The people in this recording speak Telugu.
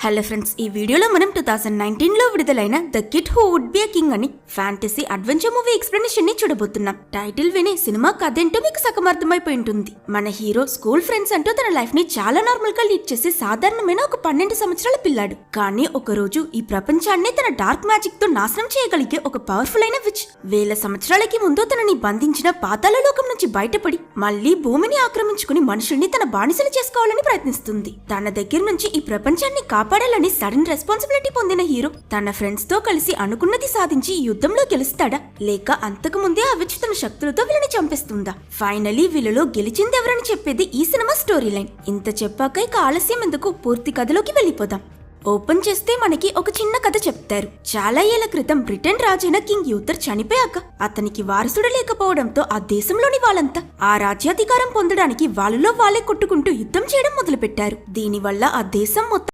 హలో ఫ్రెండ్స్, ఈ వీడియోలో మనం 2019లో విడుదలైన the kid who would be a king అని ఫ్యాంటసీ అడ్వెంచర్ మూవీ ఎక్స్ప్లెనేషన్ ని చూడబోతున్నాం. టైటిల్ విని సినిమా కథ ఏంటో మీకు సగం అర్థమైపోయి ఉంటుంది. మన హీరో స్కూల్ ఫ్రెండ్స్ అంటూ తన లైఫ్ ని చాలా నార్మల్ గా లీడ్ చేసే సాధారణమైన ఒక 12 సంవత్సరాల పిల్లాడు. కానీ ఒక రోజు ఈ ప్రపంచాన్ని తన డార్క్ మ్యాజిక్ తో నాశనం చేయగలిగే ఒక పవర్ఫుల్ అయిన విచ్ వేల సంవత్సరాలకి ముందు తనని బంధించిన పాతాళ లోకం నుంచి బయటపడి మళ్లీ భూమిని ఆక్రమించుకుని మనుషుల్ని తన బానిసలు చేసుకోవాలని ప్రయత్నిస్తుంది. తన దగ్గర నుంచి ఈ ప్రపంచాన్ని కాపాడాలని సడన్ రెస్పాన్సిబిలిటీ పొందిన హీరో తన ఫ్రెండ్స్ తో కలిసి అనుకున్నది సాధించి యుద్ధంలో గెలుస్తాడా, లేక అంతకు ముందే ఆ విచ్ తన శక్తులతో వీళ్ళని చంపేస్తుందా? ఫైనలీ వీళ్ళలో గెలిచింది ఎవరని చెప్పేది ఈ సినిమా స్టోరీ లైన్. ఇంత చెప్పాక ఇక ఆలస్యం ఎందుకు, పూర్తి కథలోకి వెళ్ళిపోదాం. ఓపెన్ చేస్తే మనకి ఒక చిన్న కథ చెప్తారు. చాలా ఏళ్ల క్రితం బ్రిటన్ రాజైన కింగ్ యూథర్ చనిపోయాక అతనికి వారసుడు లేకపోవడంతో ఆ దేశంలోని వాళ్ళంతా ఆ రాజ్యాధికారం పొందడానికి వాళ్ళలో వాళ్ళే కొట్టుకుంటూ యుద్ధం చేయడం మొదలుపెట్టారు. దీనివల్ల ఆ దేశం మొత్తం